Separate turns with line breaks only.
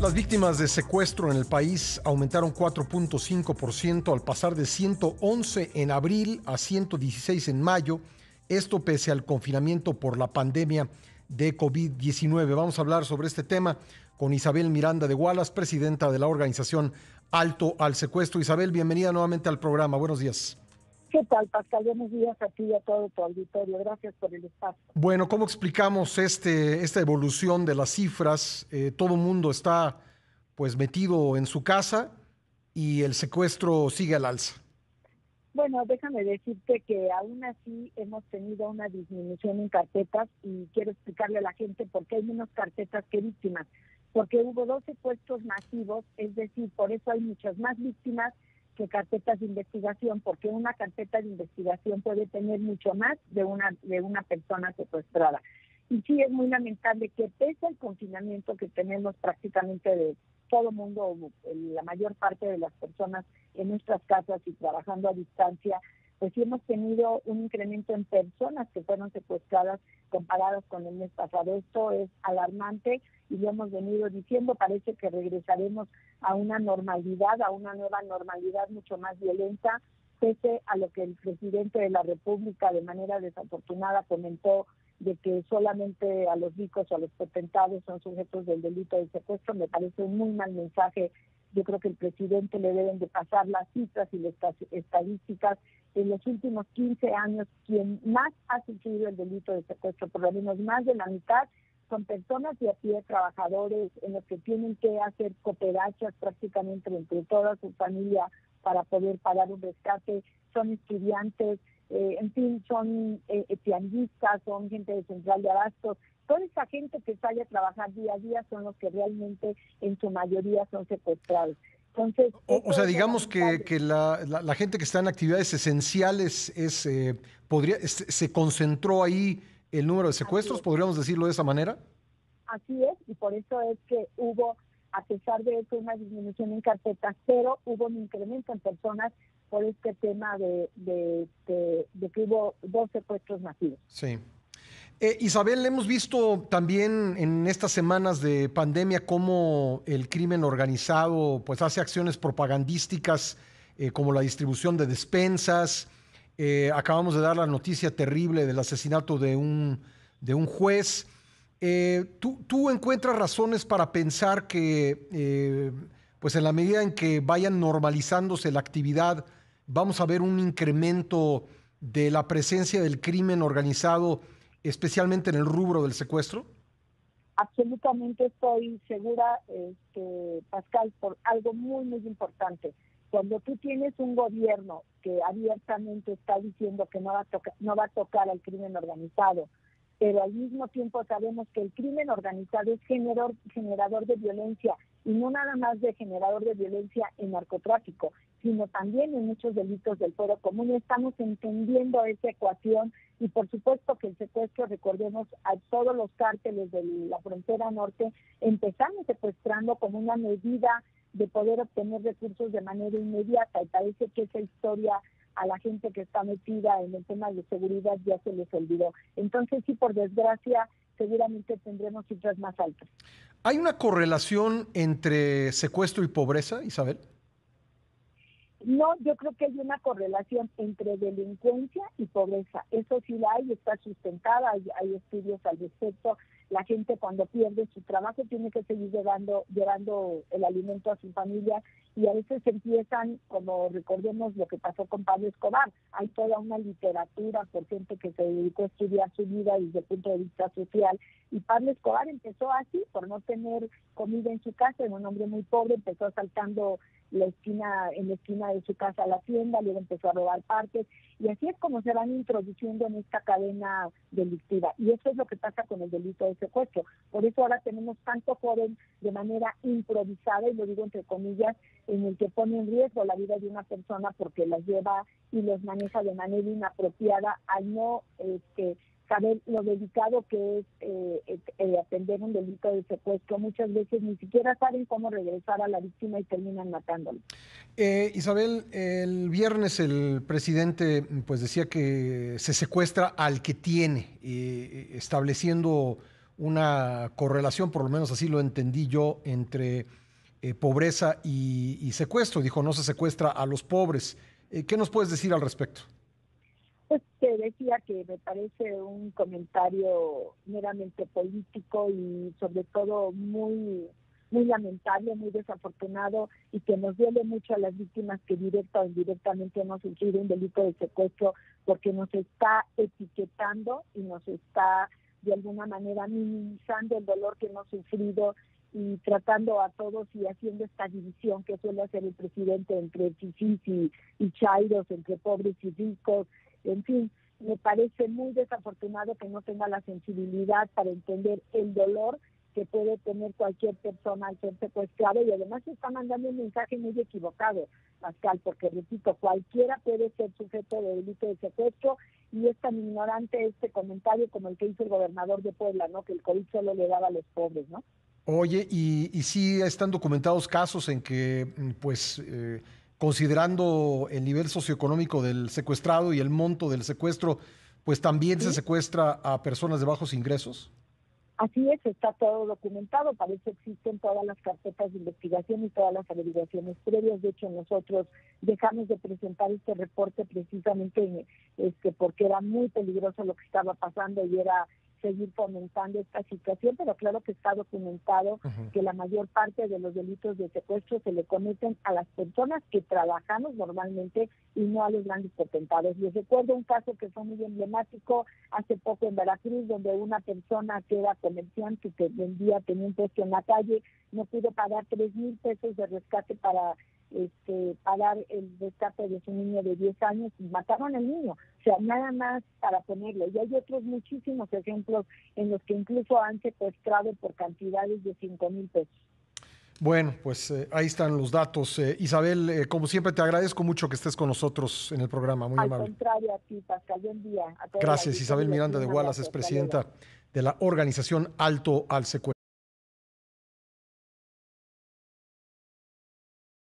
Las víctimas de secuestro en el país aumentaron 4.5% al pasar de 111 en abril a 116 en mayo. Esto pese al confinamiento por la pandemia de COVID-19. Vamos a hablar sobre este tema con Isabel Miranda de Wallace, presidenta de la organización Alto al Secuestro. Isabel, bienvenida nuevamente al programa. Buenos días.
¿Qué tal, Pascal? Buenos días a ti y a todo tu auditorio. Gracias por el espacio.
Bueno, ¿cómo explicamos esta evolución de las cifras? Todo el mundo está pues metido en su casa y el secuestro sigue al alza.
Bueno, déjame decirte que aún así hemos tenido una disminución en carpetas y quiero explicarle a la gente por qué hay menos carpetas que víctimas. Porque hubo 2 secuestros masivos, es decir, por eso hay muchas más víctimas que carpetas de investigación, porque una carpeta de investigación puede tener mucho más de una persona secuestrada. Y sí, es muy lamentable que pese al confinamiento que tenemos prácticamente de todo el mundo, la mayor parte de las personas en nuestras casas y trabajando a distancia, pues sí hemos tenido un incremento en personas que fueron secuestradas comparadas con el mes pasado. Esto es alarmante y lo hemos venido diciendo, parece que regresaremos a una normalidad, a una nueva normalidad mucho más violenta, pese a lo que el presidente de la República de manera desafortunada comentó de que solamente a los ricos o a los potentados son sujetos del delito de secuestro. Me parece un muy mal mensaje. Yo creo que el presidente le deben de pasar las cifras y las estadísticas. En los últimos 15 años, quien más ha sufrido el delito de secuestro, por lo menos más de la mitad, son personas de a pie, trabajadores, en los que tienen que hacer cooperachas prácticamente entre toda su familia para poder pagar un rescate, son estudiantes, en fin, son tianguistas, son gente de central de abastos. Toda esa gente que sale a trabajar día a día son los que realmente en su mayoría son secuestrados. Entonces,
o sea, digamos que la gente que está en actividades esenciales se concentró ahí el número de secuestros, ¿podríamos decirlo de esa manera?
Así es, y por eso es que hubo, a pesar de eso, una disminución en carpetas, pero hubo un incremento en personas por este tema de que hubo 2 secuestros masivos.
Sí. Isabel, hemos visto también en estas semanas de pandemia cómo el crimen organizado pues hace acciones propagandísticas como la distribución de despensas. Acabamos de dar la noticia terrible del asesinato de un juez. ¿Tú encuentras razones para pensar que pues en la medida en que vayan normalizándose la actividad, vamos a ver un incremento de la presencia del crimen organizado, especialmente en el rubro del secuestro?
Absolutamente estoy segura, Pascal, por algo muy, muy importante. Cuando tú tienes un gobierno que abiertamente está diciendo que no va a tocar al crimen organizado, pero al mismo tiempo sabemos que el crimen organizado es generador de violencia, y no nada más de generador de violencia en narcotráfico, sino también en muchos delitos del fuero común. Estamos entendiendo esa ecuación y por supuesto que el secuestro, recordemos, a todos los cárteles de la frontera norte empezaron secuestrando como una medida de poder obtener recursos de manera inmediata, y parece que esa historia a la gente que está metida en el tema de seguridad ya se les olvidó. Entonces sí, por desgracia, seguramente tendremos cifras más altas.
¿Hay una correlación entre secuestro y pobreza, Isabel?
No, yo creo que hay una correlación entre delincuencia y pobreza. Eso sí la hay, está sustentada, hay estudios al respecto. La gente cuando pierde su trabajo tiene que seguir llevando el alimento a su familia, y a veces empiezan, como recordemos lo que pasó con Pablo Escobar. Hay toda una literatura por gente que se dedicó a estudiar su vida desde el punto de vista social, y Pablo Escobar empezó así, por no tener comida en su casa, era un hombre muy pobre, empezó asaltando en la esquina de su casa a la tienda, luego empezó a robar partes, y así es como se van introduciendo en esta cadena delictiva. Y eso es lo que pasa con el delito de secuestro. Por eso ahora tenemos tanto joven de manera improvisada, y lo digo entre comillas, en el que pone en riesgo la vida de una persona porque las lleva y los maneja de manera inapropiada, al no saber lo delicado que es atender un delito de secuestro. Muchas veces ni siquiera saben cómo regresar a la víctima y terminan matándolo.
Isabel, el viernes el presidente pues decía que se secuestra al que tiene, estableciendo una correlación, por lo menos así lo entendí yo, entre pobreza y secuestro. Dijo, no se secuestra a los pobres. ¿Qué nos puedes decir al respecto?
Pues te decía que me parece un comentario meramente político y sobre todo muy lamentable, muy desafortunado, y que nos duele mucho a las víctimas que directa o indirectamente hemos sufrido un delito de secuestro, porque nos está etiquetando y nos está de alguna manera minimizando el dolor que hemos sufrido y tratando a todos y haciendo esta división que suele hacer el presidente entre fifís y chairos, entre pobres y ricos. En fin, me parece muy desafortunado que no tenga la sensibilidad para entender el dolor que puede tener cualquier persona al ser secuestrado, y además está mandando un mensaje muy equivocado, Pascal, porque repito, cualquiera puede ser sujeto de delito de secuestro, y es tan ignorante este comentario como el que hizo el gobernador de Puebla, ¿no? Que el COVID solo le daba a los pobres, ¿no?
Oye, y sí están documentados casos en que, pues, considerando el nivel socioeconómico del secuestrado y el monto del secuestro, pues también se
¿Sí?
secuestra a personas de bajos ingresos.
Así es, está todo documentado, para eso existen todas las carpetas de investigación y todas las averiguaciones previas. De hecho, nosotros dejamos de presentar este reporte precisamente porque era muy peligroso lo que estaba pasando y era seguir fomentando esta situación, pero claro que está documentado
Ujú.
que la mayor parte de los delitos de secuestro se le cometen a las personas que trabajamos normalmente y no a los grandes potentados. Les recuerdo un caso que fue muy emblemático hace poco en Veracruz, donde una persona que era comerciante, que vendía, tenía un puesto en la calle, no pudo pagar 3,000 pesos de rescate para pagar el rescate de su niño de 10 años, y mataron al niño. O sea, nada más para ponerlo. Y hay otros muchísimos ejemplos en los que incluso han secuestrado por cantidades de 5,000 pesos.
Bueno, pues ahí están los datos. Isabel, como siempre, te agradezco mucho que estés con nosotros en el programa, muy
Al
amable.
contrario, a ti, Pascal, buen día a toda la
Gracias,
audiencia
Isabel
y
Miranda de
un
Wallace,
abrazo.
es
Hasta luego.
presidenta de la organización Alto al Secuestro.